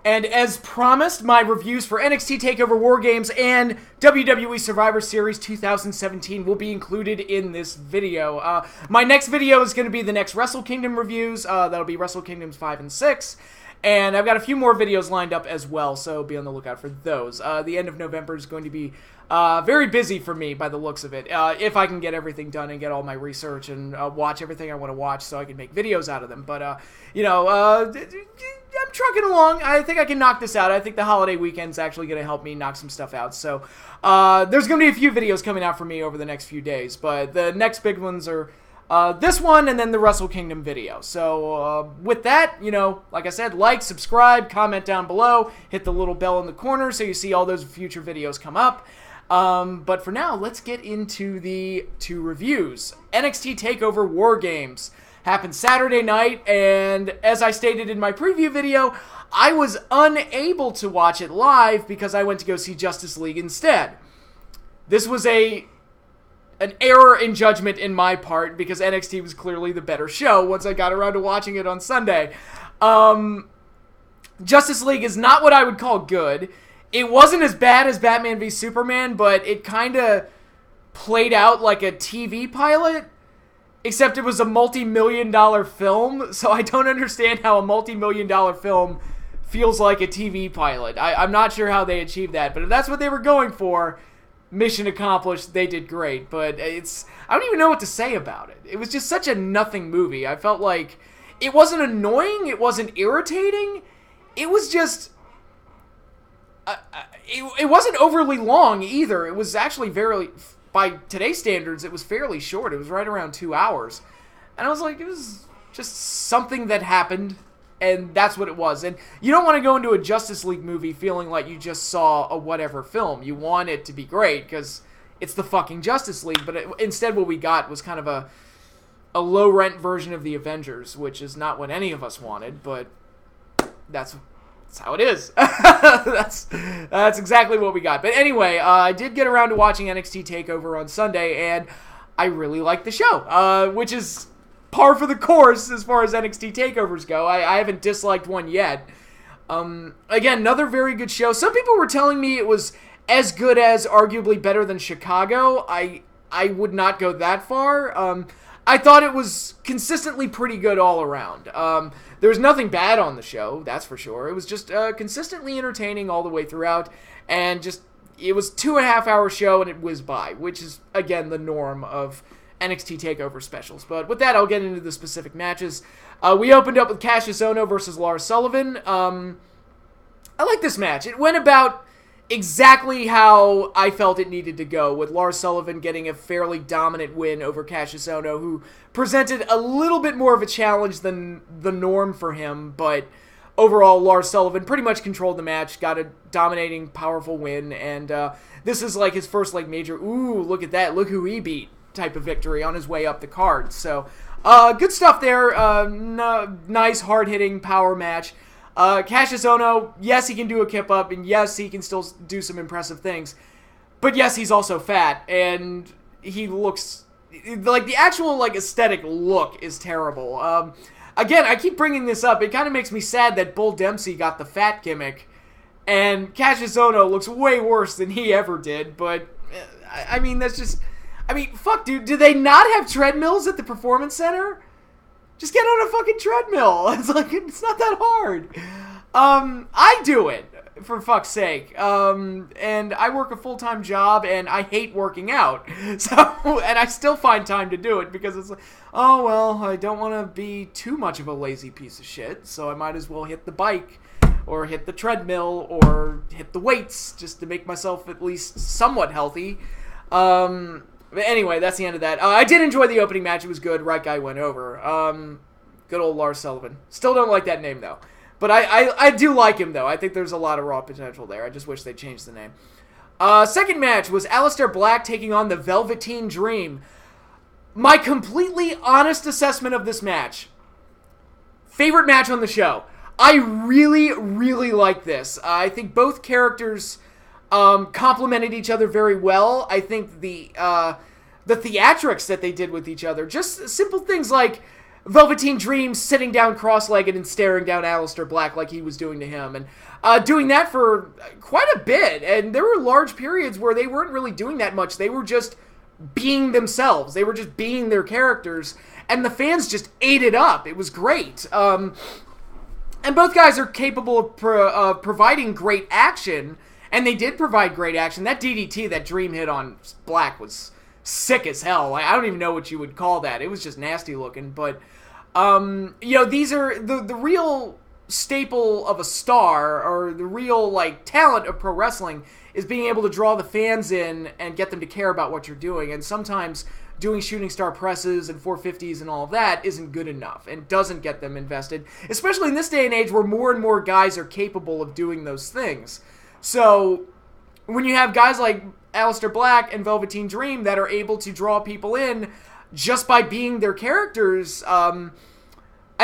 And as promised, my reviews for NXT TakeOver War Games and WWE Survivor Series 2017 will be included in this video. My next video is going to be the next Wrestle Kingdom reviews. That'll be Wrestle Kingdoms 5 and 6. And I've got a few more videos lined up as well, so be on the lookout for those. The end of November is going to be very busy for me by the looks of it, if I can get everything done and get all my research and watch everything I want to watch so I can make videos out of them. But, I'm trucking along. I think I can knock this out. I think the holiday weekend's actually going to help me knock some stuff out. So there's going to be a few videos coming out for me over the next few days, but the next big ones are this one, and then the Wrestle Kingdom video. So, with that, like I said, like, subscribe, comment down below, hit the little bell in the corner so you see all those future videos come up. But for now, let's get into the two reviews. NXT TakeOver War Games happened Saturday night, and as I stated in my preview video, I was unable to watch it live because I went to go see Justice League instead. This was an error in judgment in my part, because NXT was clearly the better show once I got around to watching it on Sunday. Justice League is not what I would call good. It wasn't as bad as Batman v Superman, but it kind of played out like a TV pilot, except it was a multi-million-dollar film, so I don't understand how a multi-million-dollar film feels like a TV pilot. I'm not sure how they achieved that, but if that's what they were going for, mission accomplished. They did great, but I don't even know what to say about it. It was just such a nothing movie. I felt like it wasn't annoying, it wasn't irritating, it was just it wasn't overly long either. It was actually by today's standards, it was fairly short. It was right around 2 hours, and I was like, it was just something that happened, and that's what it was. And you don't want to go into a Justice League movie feeling like you just saw a whatever film. You want it to be great because it's the fucking Justice League, but instead what we got was kind of a low-rent version of the Avengers, which is not what any of us wanted, but that's how it is. That's exactly what we got. But anyway, I did get around to watching NXT TakeOver on Sunday, and I really liked the show, which is par for the course as far as NXT TakeOvers go. I haven't disliked one yet. Again, another very good show. Some people were telling me it was as good as, arguably better than Chicago. I would not go that far. I thought it was consistently pretty good all around. There was nothing bad on the show, that's for sure. It was just consistently entertaining all the way throughout, and it was a 2.5 hour show and it whizzed by, which is, again, the norm of NXT TakeOver specials. But with that, I'll get into the specific matches. We opened up with Cassius Ohno versus Lars Sullivan. I like this match. It went about exactly how I felt it needed to go, with Lars Sullivan getting a fairly dominant win over Cassius Ohno, who presented a little bit more of a challenge than the norm for him, but overall, Lars Sullivan pretty much controlled the match, got a dominating, powerful win, and this is like his first major, ooh, look at that, look who he beat type of victory on his way up the card. So, good stuff there. Nice, hard-hitting power match. Cassius Ohno, yes, he can do a kip up, and yes, he can still do some impressive things, but yes, he's also fat, and he looks like the actual aesthetic look is terrible. Again, I keep bringing this up. It kind of makes me sad that Bull Dempsey got the fat gimmick, and Cassius Ohno looks way worse than he ever did. But fuck, dude. Do they not have treadmills at the Performance Center? Just get on a fucking treadmill. It's not that hard. I do it, for fuck's sake. And I work a full-time job, and I hate working out. So, and I still find time to do it, because it's like, oh, well, I don't want to be too much of a lazy piece of shit, so I might as well hit the bike, or hit the treadmill, or hit the weights, just to make myself at least somewhat healthy. But anyway, that's the end of that. I did enjoy the opening match. It was good. Right guy went over. Good old Lars Sullivan. Still don't like that name, though. But I do like him, though. I think there's a lot of raw potential there. I just wish they changed the name. Second match was Aleister Black taking on the Velveteen Dream. My completely honest assessment of this match. Favorite match on the show. I really, really like this. I think both characters complemented each other very well. I think the theatrics that they did with each other, just simple things like Velveteen Dream sitting down cross-legged and staring down Aleister Black like he was doing to him. And doing that for quite a bit. And there were large periods where they weren't really doing that much. They were just being themselves. They were just being their characters. And the fans just ate it up. It was great. And both guys are capable of providing great action. And they did provide great action. That DDT that Dream hit on Black was sick as hell. I don't even know what you would call that. It was just nasty looking. But, these are the real staple of a star, or the real, talent of pro wrestling, is being able to draw the fans in and get them to care about what you're doing. And sometimes doing shooting star presses and 450s and all of that isn't good enough and doesn't get them invested, especially in this day and age where more and more guys are capable of doing those things. So when you have guys like Aleister Black and Velveteen Dream that are able to draw people in just by being their characters, I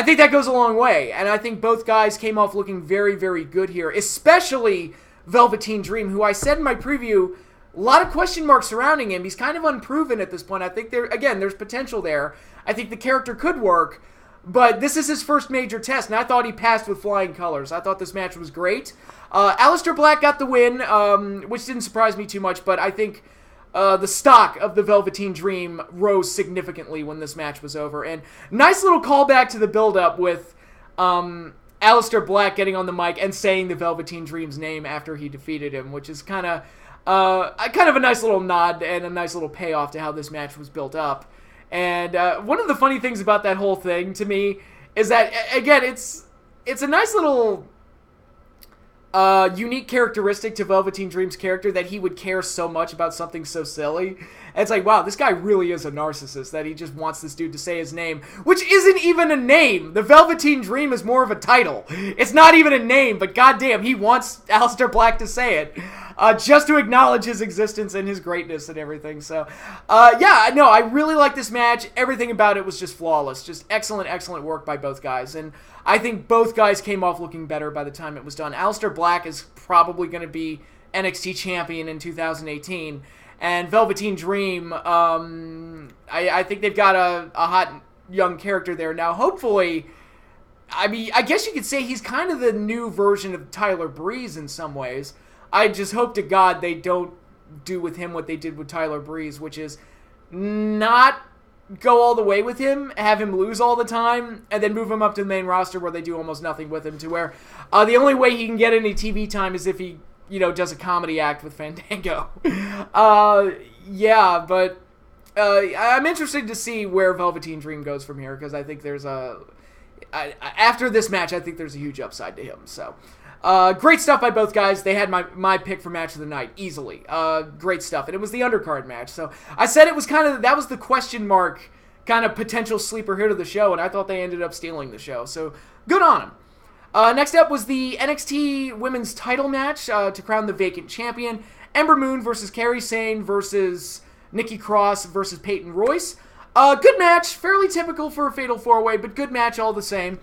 think that goes a long way. And I think both guys came off looking very, very good here, especially Velveteen Dream, who I said in my preview, a lot of question marks surrounding him. He's kind of unproven at this point. I think there's potential there. I think the character could work, but this is his first major test, and I thought he passed with flying colors. I thought this match was great. Aleister Black got the win, which didn't surprise me too much, but I think the stock of the Velveteen Dream rose significantly when this match was over. And nice little callback to the build-up with Aleister Black getting on the mic and saying the Velveteen Dream's name after he defeated him, which is kind of a nice little nod and a nice little payoff to how this match was built up. And one of the funny things about that whole thing to me is that, again, it's a nice little unique characteristic to Velveteen Dream's character that he would care so much about something so silly. And it's like, wow, this guy really is a narcissist, that he just wants this dude to say his name, which isn't even a name. The Velveteen Dream is more of a title. It's not even a name, but goddamn, he wants Aleister Black to say it, just to acknowledge his existence and his greatness and everything. So, I really like this match. Everything about it was just flawless. Just excellent, excellent work by both guys. And I think both guys came off looking better by the time it was done. Aleister Black is probably going to be NXT champion in 2018. And Velveteen Dream, I think they've got a hot young character there. Now, hopefully, I guess you could say he's kind of the new version of Tyler Breeze in some ways. I just hope to God they don't do with him what they did with Tyler Breeze, which is not go all the way with him, have him lose all the time, and then move him up to the main roster where they do almost nothing with him, to where the only way he can get any TV time is if he, does a comedy act with Fandango. But I'm interested to see where Velveteen Dream goes from here, because I think there's after this match, I think there's a huge upside to him. So, great stuff by both guys. They had my pick for match of the night, easily. Great stuff. And it was the undercard match. So, I said it was that was the question mark, kind of potential sleeper hit of the show, and I thought they ended up stealing the show. So, good on them. Next up was the NXT Women's Title match to crown the vacant champion. Ember Moon versus Kairi Sane versus Nikki Cross versus Peyton Royce. Good match, fairly typical for a Fatal 4-Way, but good match all the same.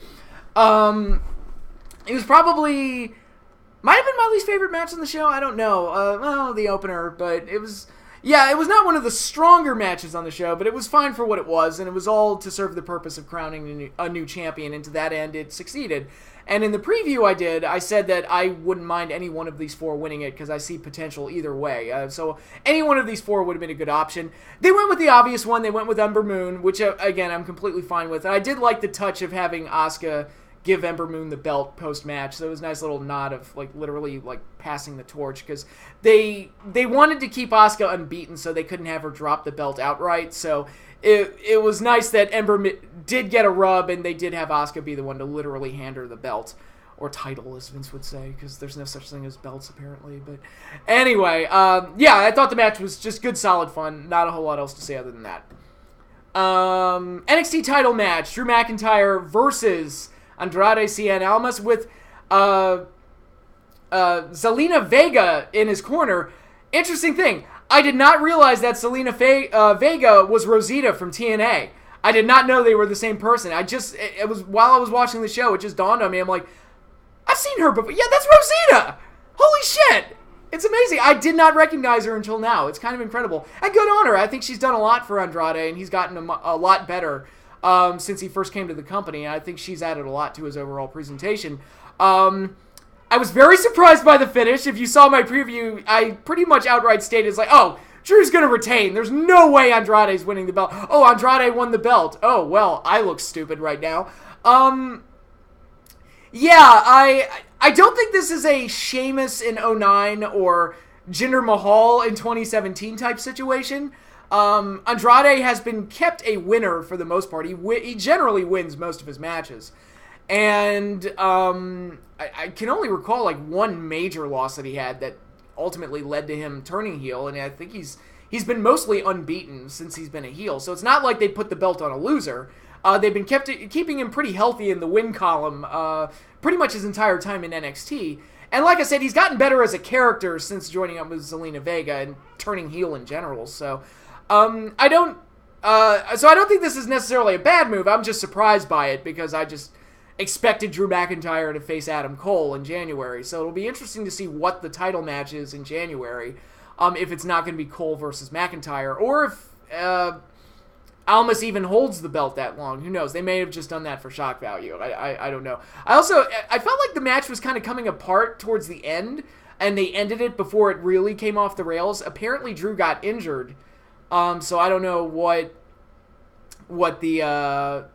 It was probably, might have been my least favorite match on the show, I don't know. The opener, but it was not one of the stronger matches on the show, but it was fine for what it was, and it was all to serve the purpose of crowning a new champion, and to that end, it succeeded. And in the preview I said that I wouldn't mind any one of these four winning it, because I see potential either way. So any one of these four would have been a good option. They went with the obvious one. They went with Ember Moon, which, again, I'm completely fine with. And I did like the touch of having Asuka give Ember Moon the belt post-match, so it was a nice little nod of, literally, passing the torch, because they wanted to keep Asuka unbeaten, so they couldn't have her drop the belt outright, so it was nice that Ember did get a rub, and they did have Asuka be the one to literally hand her the belt, or title, as Vince would say, because there's no such thing as belts, apparently, but anyway, I thought the match was just good, solid fun, not a whole lot else to say other than that. NXT title match, Drew McIntyre versus Andrade Cien Almas, with Zelina Vega in his corner. Interesting thing, I did not realize that Zelina Vega was Rosita from TNA. I did not know they were the same person. It was while I was watching the show, it just dawned on me. I'm like, I've seen her before. Yeah, that's Rosita! Holy shit! It's amazing. I did not recognize her until now. It's kind of incredible. And good on her. I think she's done a lot for Andrade, and he's gotten a lot better. since he first came to the company. And I think she's added a lot to his overall presentation. I was very surprised by the finish. If you saw my preview, I pretty much outright stated, it's like, oh, Drew's going to retain. There's no way Andrade's winning the belt. Oh, Andrade won the belt. Oh, well, I look stupid right now. Yeah, I don't think this is a Sheamus in 2009 or Jinder Mahal in 2017 type situation. Andrade has been kept a winner for the most part. He generally wins most of his matches. And I can only recall like one major loss that he had that ultimately led to him turning heel, and I think he's been mostly unbeaten since he's been a heel. So it's not like they put the belt on a loser. They've been keeping him pretty healthy in the win column pretty much his entire time in NXT. And like I said, he's gotten better as a character since joining up with Zelina Vega and turning heel in general. So I don't think this is necessarily a bad move. I'm just surprised by it because I just expected Drew McIntyre to face Adam Cole in January. So it'll be interesting to see what the title match is in January, if it's not going to be Cole versus McIntyre, or if Almas even holds the belt that long. Who knows? They may have just done that for shock value. I don't know. I felt like the match was kind of coming apart towards the end, and they ended it before it really came off the rails. Apparently Drew got injured, so I don't know what the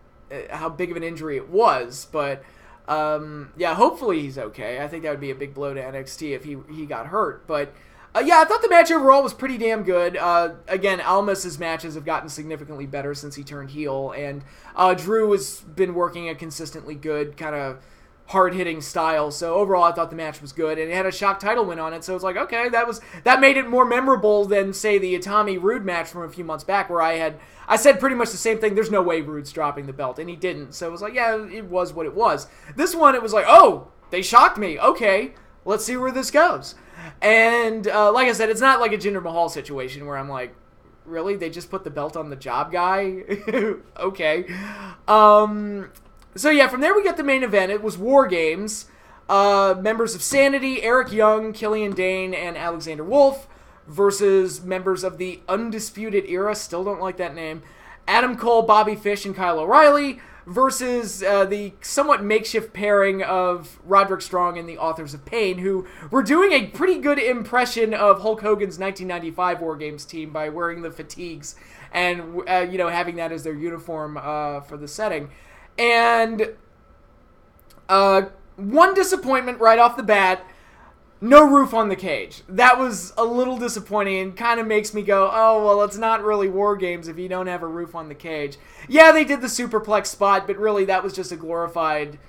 how big of an injury it was, but yeah, hopefully he's okay. I think that would be a big blow to NXT if he got hurt, but yeah, I thought the match overall was pretty damn good. Again, Almas's matches have gotten significantly better since he turned heel, and Drew has been working a consistently good kind of hard-hitting style. So overall, I thought the match was good, and it had a shock title win on it. So it's like, okay, that made it more memorable than say the Itami Rude match from a few months back, where I said pretty much the same thing. There's no way Rude's dropping the belt, and he didn't. So it was like, yeah, it was what it was. This one, it was like, oh, they shocked me. Okay, let's see where this goes. And like I said, it's not like a Jinder Mahal situation where I'm like, really? They just put the belt on the job guy? Okay. So yeah, from there we get the main event. It was War Games. Members of Sanity, Eric Young, Killian Dane, and Alexander Wolf versus members of the Undisputed Era, still don't like that name, Adam Cole, Bobby Fish, and Kyle O'Reilly versus the somewhat makeshift pairing of Roderick Strong and the Authors of Pain, who were doing a pretty good impression of Hulk Hogan's 1995 War Games team by wearing the fatigues and having that as their uniform for the setting. And one disappointment right off the bat, no roof on the cage. That was a little disappointing and kind of makes me go, oh, well, it's not really War Games if you don't have a roof on the cage. Yeah, they did the superplex spot, but really that was just a glorified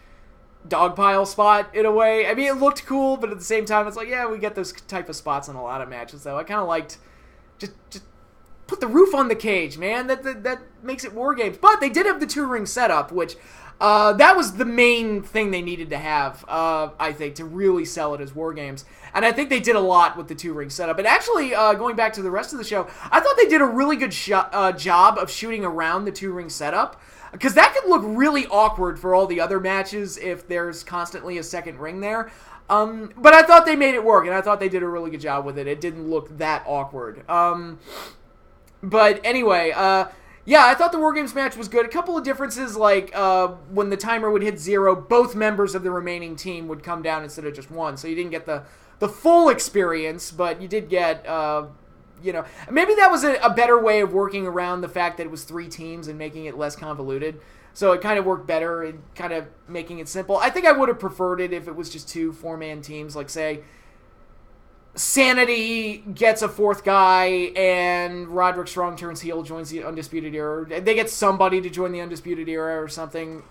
dog pile spot in a way. I mean, it looked cool, but at the same time, it's like, yeah, we get those type of spots in a lot of matches, though. I kind of liked just put the roof on the cage, man. That makes it War Games. But they did have the 2-ring setup, which that was the main thing they needed to have, I think, to really sell it as War Games. And I think they did a lot with the 2-ring setup. And actually, going back to the rest of the show, I thought they did a really good job of shooting around the 2-ring setup, because that could look really awkward for all the other matches if there's constantly a second ring there. But I thought they made it work, and I thought they did a really good job with it. It didn't look that awkward. But anyway, yeah, I thought the War Games match was good. A couple of differences, like when the timer would hit 0, both members of the remaining team would come down instead of just one. So you didn't get the full experience, but you did get, maybe that was a better way of working around the fact that it was 3 teams and making it less convoluted. So it kind of worked better and kind of making it simple. I think I would have preferred it if it was just 2 4-man teams, like say Sanity gets a 4th guy, and Roderick Strong turns heel, joins the Undisputed Era. They get somebody to join the Undisputed Era or something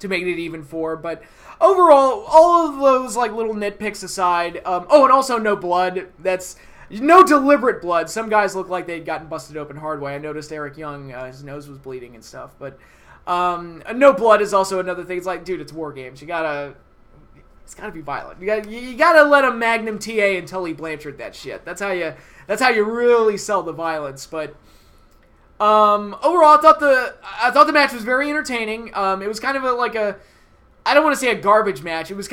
to make it even 4. But overall, all of those like little nitpicks aside, and also no blood. That's no deliberate blood. Some guys look like they'd gotten busted open hard way. I noticed Eric Young, his nose was bleeding and stuff. But no blood is also another thing. It's like, dude, it's War Games. It's gotta be violent. You gotta let a Magnum TA and Tully Blanchard that shit. That's how you really sell the violence. But overall, I thought the match was very entertaining. It was kind of I don't want to say a garbage match. It was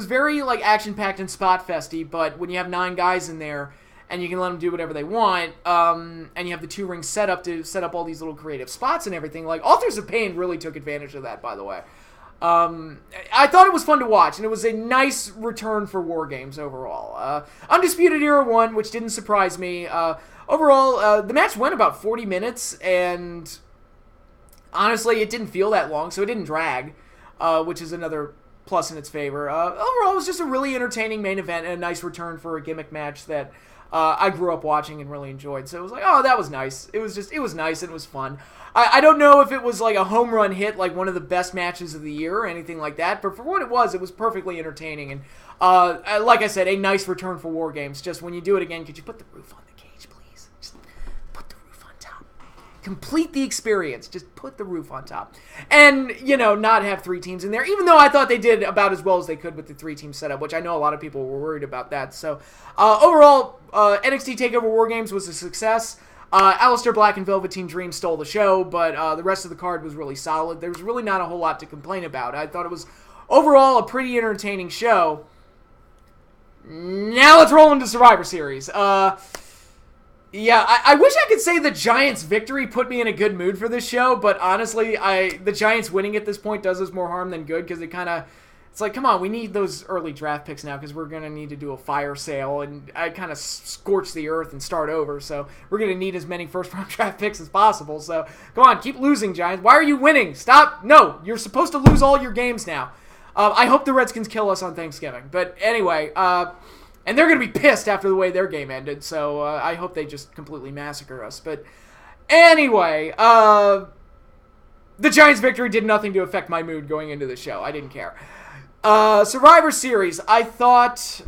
very like action packed and spot festy. But when you have 9 guys in there, and you can let them do whatever they want, and you have the 2-ring setup to set up all these little creative spots and everything. Like, Authors of Pain really took advantage of that, by the way. I thought it was fun to watch, and it was a nice return for War Games overall. Undisputed Era won, which didn't surprise me. Overall, the match went about 40 minutes, and honestly, it didn't feel that long, so it didn't drag, which is another plus in its favor. Overall, it was just a really entertaining main event and a nice return for a gimmick match that I grew up watching and really enjoyed. So it was like, oh, that was nice. It was nice and it was fun. I don't know if it was like a home run hit, like one of the best matches of the year or anything like that, but for what it was perfectly entertaining. And like I said, a nice return for War Games. Just when you do it again, could you put the roof on the cage, please? Just put the roof on top. Complete the experience. Just put the roof on top. And, not have 3 teams in there, even though I thought they did about as well as they could with the 3-team setup, which I know a lot of people were worried about that. So, overall, NXT TakeOver War Games was a success. Aleister Black and Velveteen Dream stole the show, but the rest of the card was really solid. There was really not a whole lot to complain about. I thought it was, overall, a pretty entertaining show. Now let's roll into Survivor Series. I wish I could say the Giants' victory put me in a good mood for this show, but honestly, the Giants winning at this point does us more harm than good, because it's like, come on, we need those early draft picks now, because we're going to need to do a fire sale, and I kind of scorch the earth and start over, so we're going to need as many first-round draft picks as possible, so come on, keep losing, Giants. Why are you winning? Stop. No, you're supposed to lose all your games now. I hope the Redskins kill us on Thanksgiving, but anyway, and they're going to be pissed after the way their game ended, so I hope they just completely massacre us, but anyway, the Giants' victory did nothing to affect my mood going into the show. I didn't care. Survivor Series, I thought,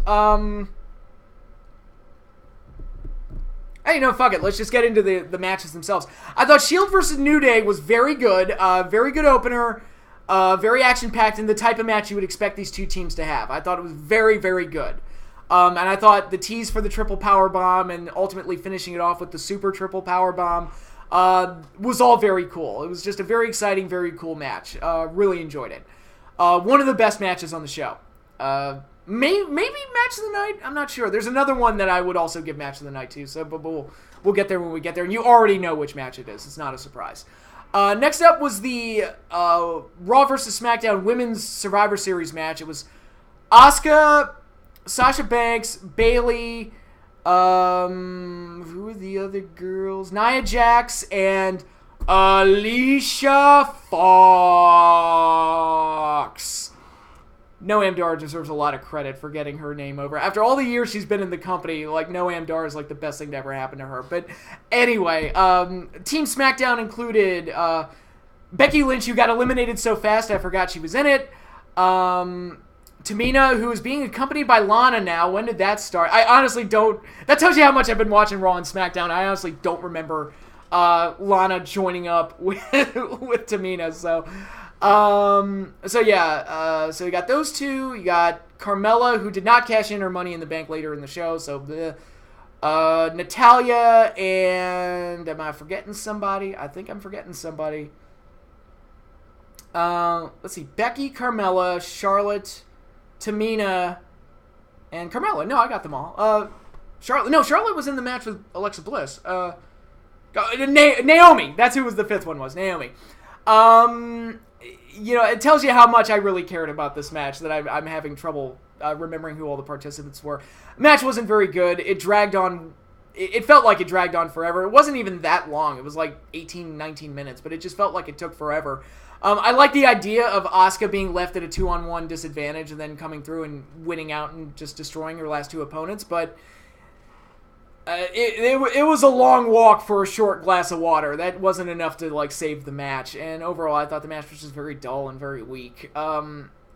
hey, fuck it, let's just get into the matches themselves. I thought Shield vs. New Day was very good opener, very action-packed, and the type of match you would expect these two teams to have. I thought it was very, very good. And I thought the tease for the triple powerbomb and ultimately finishing it off with the super triple powerbomb was all very cool. It was just a very exciting, very cool match. Really enjoyed it. One of the best matches on the show. Maybe match of the night? I'm not sure. There's another one that I would also give match of the night to, so but we'll get there when we get there. And you already know which match it is. It's not a surprise. Next up was the Raw vs. SmackDown Women's Survivor Series match. It was Asuka, Sasha Banks, Bayley, who are the other girls? Nia Jax, and Alicia Fox. Noam Dar deserves a lot of credit for getting her name over. After all the years she's been in the company, Noam Dar is the best thing to ever happen to her. But anyway, Team SmackDown included Becky Lynch, who got eliminated so fast I forgot she was in it. Tamina, who is being accompanied by Lana now. When did that start? I honestly don't... That tells you how much I've been watching Raw and SmackDown. I honestly don't remember Lana joining up with Tamina. So you got those two. You got Carmella, who did not cash in her Money in the Bank later in the show. So Natalya, and am I forgetting somebody? I think I'm forgetting somebody. Let's see. Becky, Carmella, Charlotte, Tamina, and Carmella. No, I got them all. Charlotte was in the match with Alexa Bliss. Naomi. That's who was the fifth one was. Naomi. It tells you how much I really cared about this match that I'm having trouble remembering who all the participants were. The match wasn't very good. It dragged on. It felt like it dragged on forever. It wasn't even that long. It was 18, 19 minutes, but it just felt like it took forever. I like the idea of Asuka being left at a 2-on-1 disadvantage and then coming through and winning out and just destroying her last two opponents, but it was a long walk for a short glass of water. That wasn't enough to save the match, and overall I thought the match was just very dull and very weak.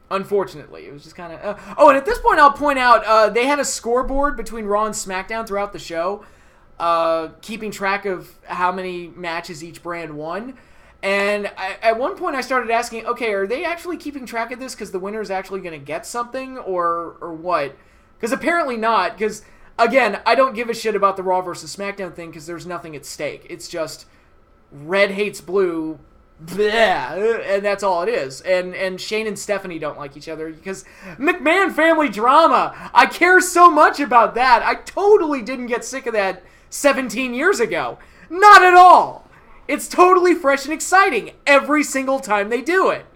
Unfortunately, it was just kind of... and at this point I'll point out they had a scoreboard between Raw and SmackDown throughout the show, keeping track of how many matches each brand won. And at one point I started asking, okay, are they actually keeping track of this because the winner is actually going to get something, or what? Because apparently not, because, again, I don't give a shit about the Raw versus SmackDown thing because there's nothing at stake. It's just red hates blue, bleh, and that's all it is. And Shane and Stephanie don't like each other because McMahon family drama. I care so much about that. I totally didn't get sick of that 17 years ago. Not at all. It's totally fresh and exciting every single time they do it.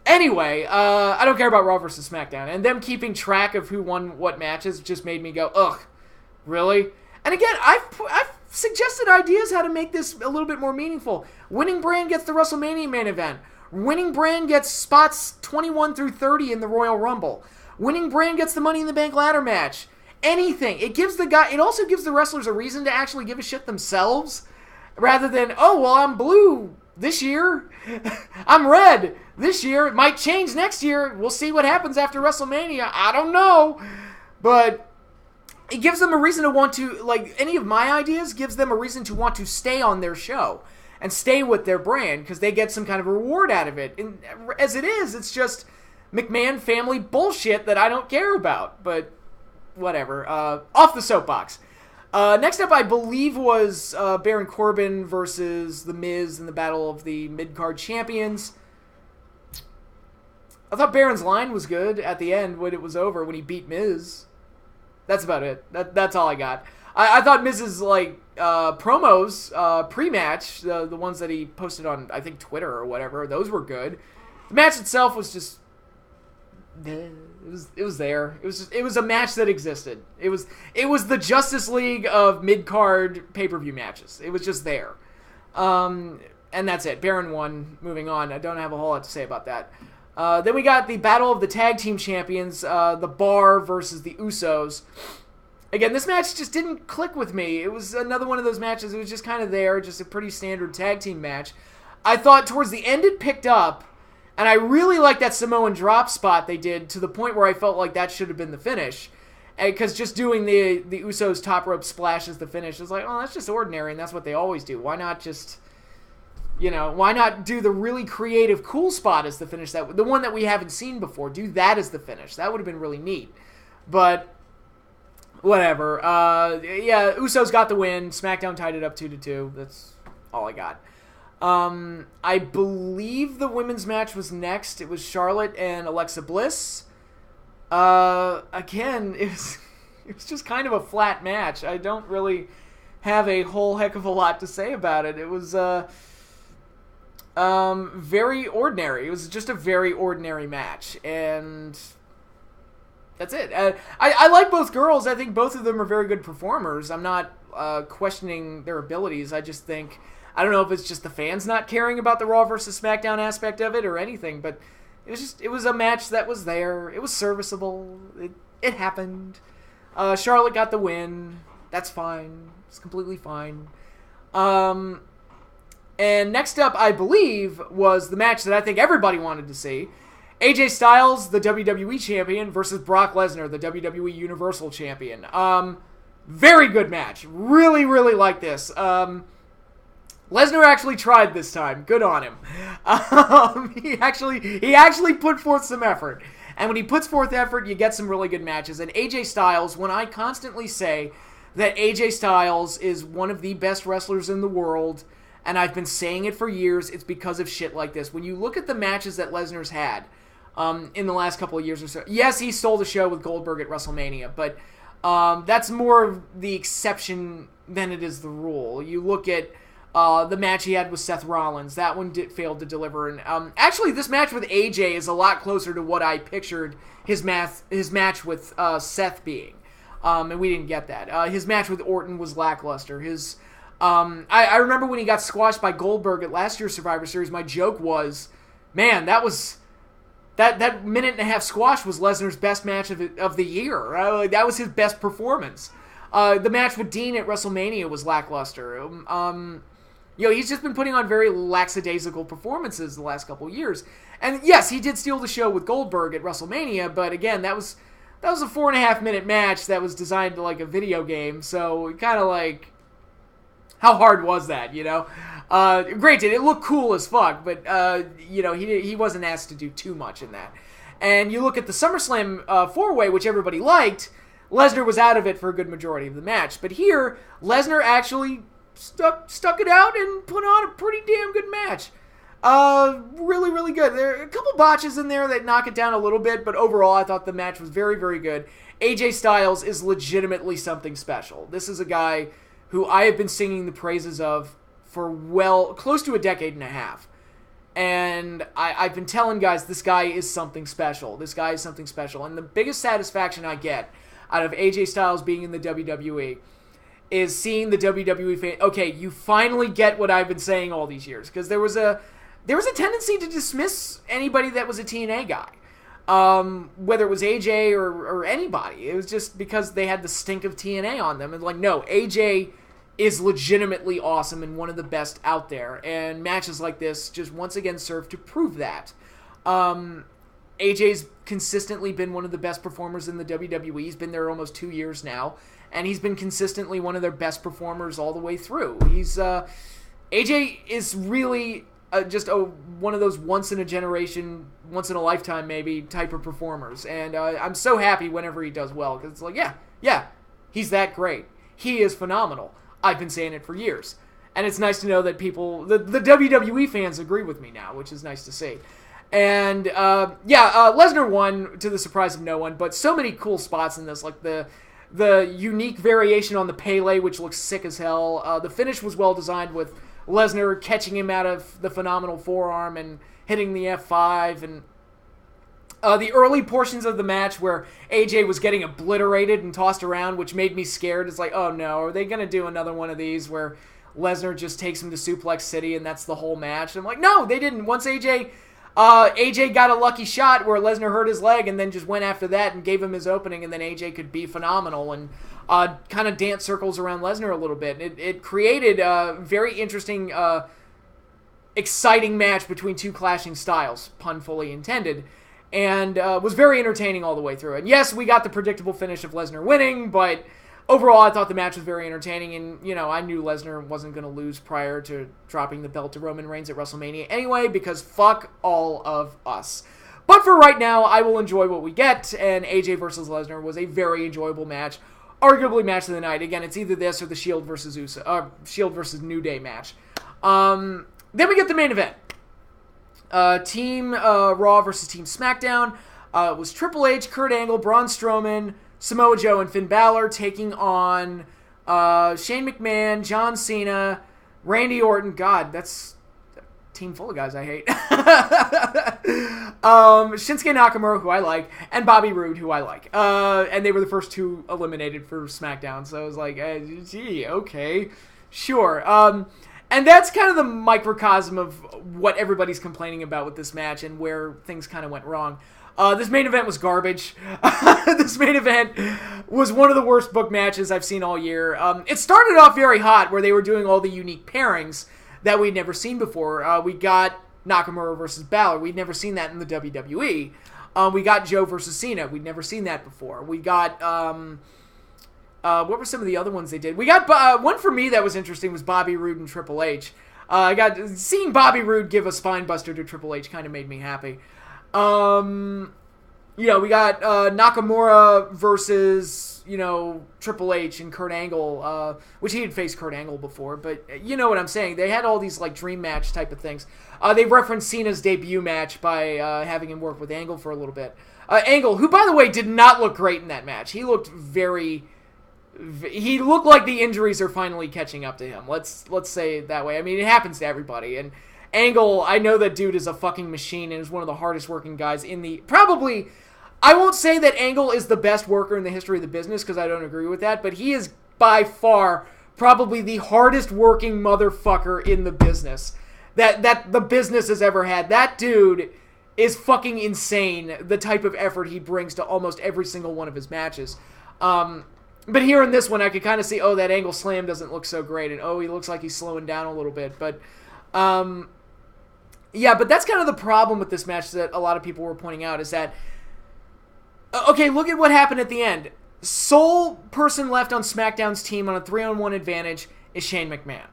Anyway, I don't care about Raw vs. SmackDown, and them keeping track of who won what matches just made me go, ugh, really? And again, I've suggested ideas how to make this a little bit more meaningful. Winning brand gets the WrestleMania main event. Winning brand gets spots 21 through 30 in the Royal Rumble. Winning brand gets the Money in the Bank ladder match. Anything. It also gives the wrestlers a reason to actually give a shit themselves, rather than, oh, well, I'm blue this year. I'm red this year. It might change next year. We'll see what happens after WrestleMania. I don't know. But it gives them a reason to want to, like, any of my ideas gives them a reason to want to stay on their show and stay with their brand because they get some kind of reward out of it. And as it is, it's just McMahon family bullshit that I don't care about. But whatever. Off the soapbox. Next up, I believe, was Baron Corbin versus The Miz in the Battle of the Mid-Card Champions. I thought Baron's line was good at the end when it was over, when he beat Miz. That's about it. That's all I got. I thought Miz's, promos, pre-match, the ones that he posted on, I think, Twitter or whatever, those were good. The match itself was just... It was there. It was a match that existed. It was the Justice League of mid-card pay-per-view matches. It was just there. And that's it. Baron won. Moving on. I don't have a whole lot to say about that. Then we got the Battle of the Tag Team Champions, the Bar versus the Usos. Again, this match just didn't click with me. It was another one of those matches. It was just kind of there, just a pretty standard tag team match. I thought towards the end it picked up, and I really liked that Samoan drop spot they did to the point where I felt like that should have been the finish. Because just doing the Usos top rope splash as the finish is like, oh, that's just ordinary, and that's what they always do. Why not just... why not do the really creative, cool spot as the finish? The one that we haven't seen before. Do that as the finish. That would have been really neat. But, whatever. Usos got the win. SmackDown tied it up 2-2. That's all I got. I believe the women's match was next. It was Charlotte and Alexa Bliss. Again, it was just kind of a flat match. I don't really have a whole heck of a lot to say about it. It was, very ordinary. It was just a very ordinary match, and that's it. I like both girls. I think both of them are very good performers. I'm not questioning their abilities. I just think, I don't know if it's just the fans not caring about the Raw versus SmackDown aspect of it or anything, but it was a match that was there. It was serviceable. It happened. Charlotte got the win. That's fine. It's completely fine. And next up, I believe, was the match that I think everybody wanted to see. AJ Styles, the WWE Champion, versus Brock Lesnar, the WWE Universal Champion. Very good match. Really, really like this. Lesnar actually tried this time. Good on him. He actually put forth some effort. And when he puts forth effort, you get some really good matches. And AJ Styles, when I constantly say that AJ Styles is one of the best wrestlers in the world, and I've been saying it for years, it's because of shit like this. When you look at the matches that Lesnar's had in the last couple of years or so, yes, he stole the show with Goldberg at WrestleMania, but that's more of the exception than it is the rule. You look at the match he had with Seth Rollins. That one failed to deliver. And actually, this match with AJ is a lot closer to what I pictured his match with Seth being. And we didn't get that. His match with Orton was lackluster. I remember when he got squashed by Goldberg at last year's Survivor Series, my joke was, man, that minute and a half squash was Lesnar's best match of the year. That was his best performance. The match with Dean at WrestleMania was lackluster. He's just been putting on very lackadaisical performances the last couple of years. And yes, he did steal the show with Goldberg at WrestleMania, but again, that was a 4.5 minute match that was designed like a video game, so kind of like, how hard was that, Granted, it looked cool as fuck, but, he wasn't asked to do too much in that. And you look at the SummerSlam 4-way, which everybody liked, Lesnar was out of it for a good majority of the match. But here, Lesnar actually stuck it out and put on a pretty damn good match. Really, really good. There are a couple botches in there that knock it down a little bit, but overall, I thought the match was very, very good. AJ Styles is legitimately something special. This is a guy who I have been singing the praises of for close to a decade and a half. And I've been telling guys, this guy is something special. This guy is something special. And the biggest satisfaction I get out of AJ Styles being in the WWE is seeing the WWE fan. Okay, you finally get what I've been saying all these years. Because there was a tendency to dismiss anybody that was a TNA guy. Whether it was AJ or anybody. It was just because they had the stink of TNA on them. And like, no, AJ is legitimately awesome and one of the best out there. And matches like this just once again serve to prove that. AJ's consistently been one of the best performers in the WWE. He's been there almost 2 years now. And he's been consistently one of their best performers all the way through. AJ is really one of those once in a generation, once in a lifetime maybe type of performers. And I'm so happy whenever he does well. Because it's like, yeah, he's that great. He is phenomenal. I've been saying it for years. And it's nice to know that the WWE fans agree with me now, which is nice to see. And, Lesnar won to the surprise of no one, but so many cool spots in this, like the unique variation on the Pele, which looks sick as hell. The finish was well designed with Lesnar catching him out of the phenomenal forearm and hitting the F5, and the early portions of the match where AJ was getting obliterated and tossed around, which made me scared. It's like, oh no, are they going to do another one of these where Lesnar just takes him to Suplex City and that's the whole match? And I'm like, no, they didn't. Once AJ got a lucky shot where Lesnar hurt his leg and then just went after that and gave him his opening, and then AJ could be phenomenal and kind of dance circles around Lesnar a little bit. It created a very interesting, exciting match between two clashing styles, pun fully intended. And was very entertaining all the way through. And yes, we got the predictable finish of Lesnar winning, but overall I thought the match was very entertaining. And, I knew Lesnar wasn't going to lose prior to dropping the belt to Roman Reigns at WrestleMania anyway, because fuck all of us. But for right now, I will enjoy what we get, and AJ versus Lesnar was a very enjoyable match. Arguably match of the night. Again, it's either this or the Shield versus New Day match. Then we get the main event. Team Raw versus Team SmackDown. It was Triple H, Kurt Angle, Braun Strowman, Samoa Joe, and Finn Balor taking on Shane McMahon, John Cena, Randy Orton. God, that's a team full of guys I hate. Shinsuke Nakamura, who I like, and Bobby Roode, who I like. And they were the first two eliminated for SmackDown, so I was like, gee, okay, sure. And that's kind of the microcosm of what everybody's complaining about with this match and where things kind of went wrong. This main event was garbage. This main event was one of the worst booked matches I've seen all year. It started off very hot where they were doing all the unique pairings that we'd never seen before. We got Nakamura versus Balor. We'd never seen that in the WWE. We got Joe versus Cena. We'd never seen that before. We got... what were some of the other ones they did? We got one for me that was interesting was Bobby Roode and Triple H. Seeing Bobby Roode give a spine buster to Triple H kind of made me happy. We got Nakamura versus Triple H and Kurt Angle, which he had faced Kurt Angle before, but you know what I'm saying. They had all these like dream match type of things. They referenced Cena's debut match by having him work with Angle for a little bit. Angle, who by the way did not look great in that match. He looked like the injuries are finally catching up to him. Let's say it that way. I mean, it happens to everybody. And Angle, I know that dude is a fucking machine and is one of the hardest working guys in the... Probably, I won't say that Angle is the best worker in the history of the business, because I don't agree with that, but he is by far probably the hardest working motherfucker in the business that the business has ever had. That dude is fucking insane, the type of effort he brings to almost every single one of his matches. But here in this one, I could kind of see, that Angle slam doesn't look so great, and he looks like he's slowing down a little bit. But, but that's kind of the problem with this match that a lot of people were pointing out, is that, okay, look at what happened at the end. Sole person left on SmackDown's team on a 3-on-1 advantage is Shane McMahon.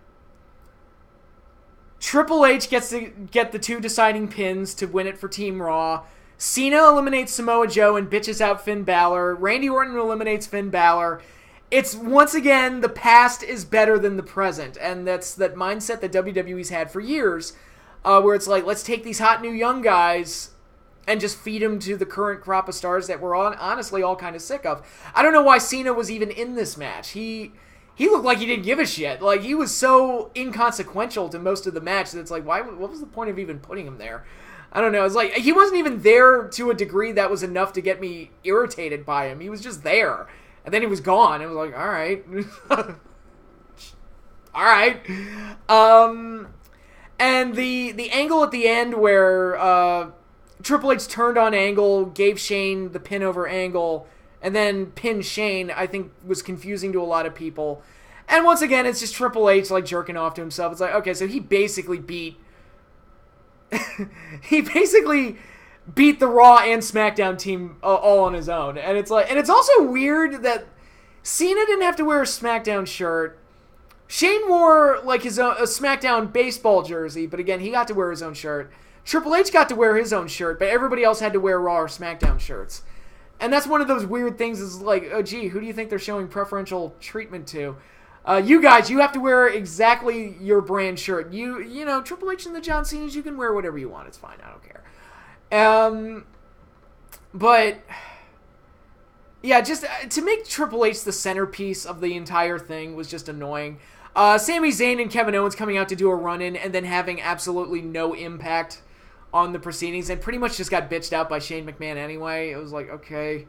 Triple H gets to get the two deciding pins to win it for Team Raw. Cena eliminates Samoa Joe and bitches out Finn Balor. Randy Orton eliminates Finn Balor. It's, once again, the past is better than the present. And that's that mindset that WWE's had for years. where it's like, let's take these hot new young guys and just feed them to the current crop of stars that we're honestly all kind of sick of. I don't know why Cena was even in this match. He looked like he didn't give a shit. Like, he was so inconsequential to most of the match that it's like, what was the point of even putting him there? I don't know. It's like, he wasn't even there to a degree that was enough to get me irritated by him. He was just there. And then he was gone. It was like, all right. All right. And the angle at the end where Triple H turned on Angle, gave Shane the pin over Angle, and then pinned Shane, I think was confusing to a lot of people. And once again, it's just Triple H like jerking off to himself. It's like, okay, so he basically beat the Raw and SmackDown team all on his own. And it's like, and it's also weird that Cena didn't have to wear a SmackDown shirt. Shane wore like a SmackDown baseball jersey, but again, he got to wear his own shirt. Triple H got to wear his own shirt, but everybody else had to wear Raw or SmackDown shirts. And that's one of those weird things is like, oh gee, who do you think they're showing preferential treatment to? You guys, you have to wear exactly your brand shirt. You know, Triple H and the John Cena's, you can wear whatever you want. It's fine. I don't care. But yeah, just to make Triple H the centerpiece of the entire thing was just annoying. Sami Zayn and Kevin Owens coming out to do a run-in and then having absolutely no impact on the proceedings and pretty much just got bitched out by Shane McMahon anyway. It was like, okay,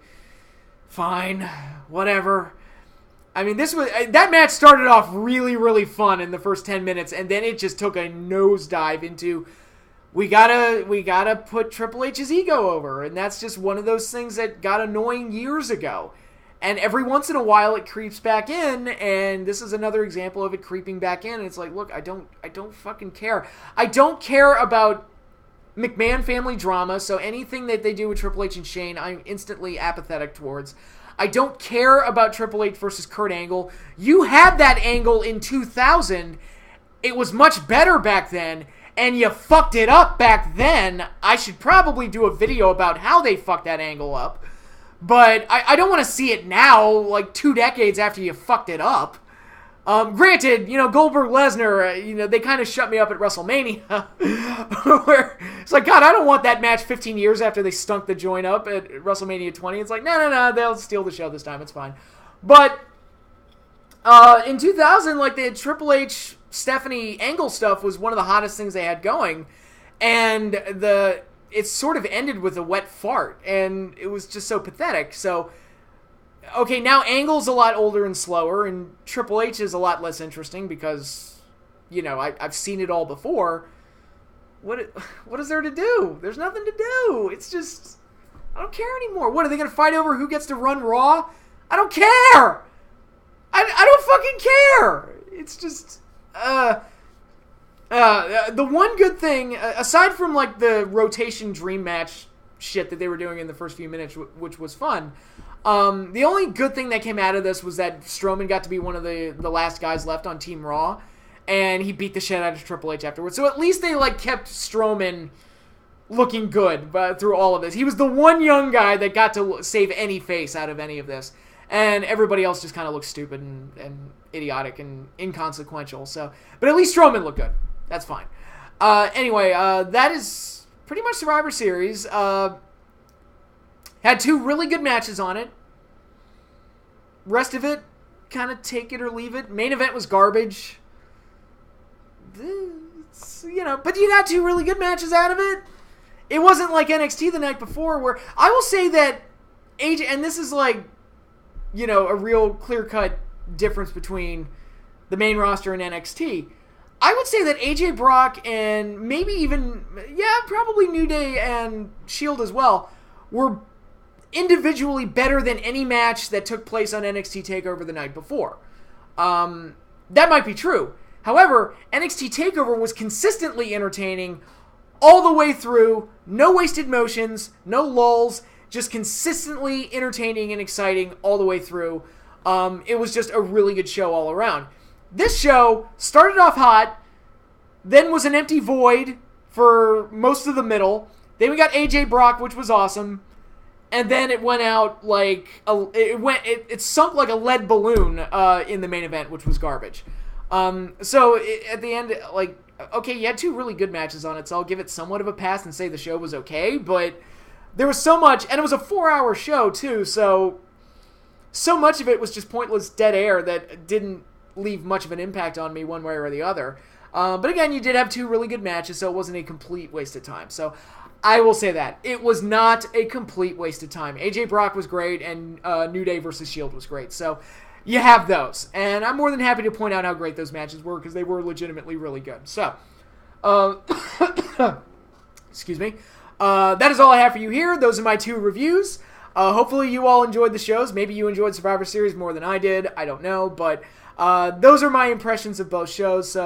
fine, whatever. I mean, that match started off really, really fun in the first 10 minutes, and then it just took a nosedive into we gotta put Triple H's ego over, and that's just one of those things that got annoying years ago. And every once in a while it creeps back in, and this is another example of it creeping back in, and it's like, look, I don't fucking care. I don't care about McMahon family drama, so anything that they do with Triple H and Shane, I'm instantly apathetic towards. I don't care about Triple H versus Kurt Angle. You had that angle in 2000. It was much better back then, and you fucked it up back then. I should probably do a video about how they fucked that angle up. But I don't want to see it now, like 2 decades after you fucked it up. Granted, you know, Goldberg-Lesnar, they kind of shut me up at WrestleMania. Where it's like, God, I don't want that match 15 years after they stunk the joint up at WrestleMania 20. It's like, no, they'll steal the show this time. It's fine. But in 2000, like, the Triple H, Stephanie Angle stuff was one of the hottest things they had going. And it sort of ended with a wet fart, and it was just so pathetic. So, okay, now Angle's a lot older and slower, and Triple H is a lot less interesting because, I've seen it all before. What is there to do? There's nothing to do. It's just, I don't care anymore. What, are they going to fight over who gets to run Raw? I don't care! I don't fucking care! It's just, the one good thing, aside from like the rotation dream match shit that they were doing in the first few minutes, which was fun, the only good thing that came out of this was that Strowman got to be one of the last guys left on Team Raw, and he beat the shit out of Triple H afterwards. So at least they like kept Strowman looking good through all of this. He was the one young guy that got to save any face out of any of this, and everybody else just kind of looked stupid and idiotic and inconsequential. So, but at least Strowman looked good. That's fine. Anyway, that is pretty much Survivor Series. Had 2 really good matches on it. Rest of it, kind of take it or leave it. Main event was garbage. But you got 2 really good matches out of it. It wasn't like NXT the night before, where I will say that AJ, and this is like, a real clear-cut difference between the main roster and NXT. I would say that AJ Brock and maybe even, probably New Day and Shield as well, were individually better than any match that took place on NXT TakeOver the night before. That might be true. However, NXT TakeOver was consistently entertaining all the way through, no wasted motions, no lulls, just consistently entertaining and exciting all the way through. It was just a really good show all around. This show started off hot, then was an empty void for most of the middle. Then we got AJ Brock, which was awesome, and then it went out like it sunk like a lead balloon in the main event, which was garbage. So at the end, like, okay, you had two really good matches on it, so I'll give it somewhat of a pass and say the show was okay, but there was so much, and it was a 4-hour show, too, so much of it was just pointless dead air that didn't leave much of an impact on me one way or the other. But again, you did have two really good matches, so it wasn't a complete waste of time. So I will say that. It was not a complete waste of time. AJ Brock was great, and New Day versus Shield was great. So you have those. And I'm more than happy to point out how great those matches were, because they were legitimately really good. So, excuse me. That is all I have for you here. Those are my two reviews. Hopefully you all enjoyed the shows. Maybe you enjoyed Survivor Series more than I did. I don't know, but those are my impressions of both shows. So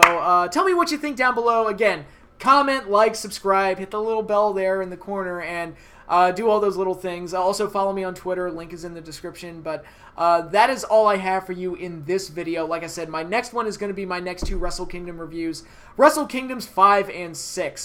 tell me what you think down below. Again, comment, like, subscribe, hit the little bell there in the corner, and do all those little things. Also follow me on Twitter. Link is in the description. But that is all I have for you in this video. Like I said, my next one is going to be my next two Wrestle Kingdom reviews. Wrestle Kingdoms 5 and 6.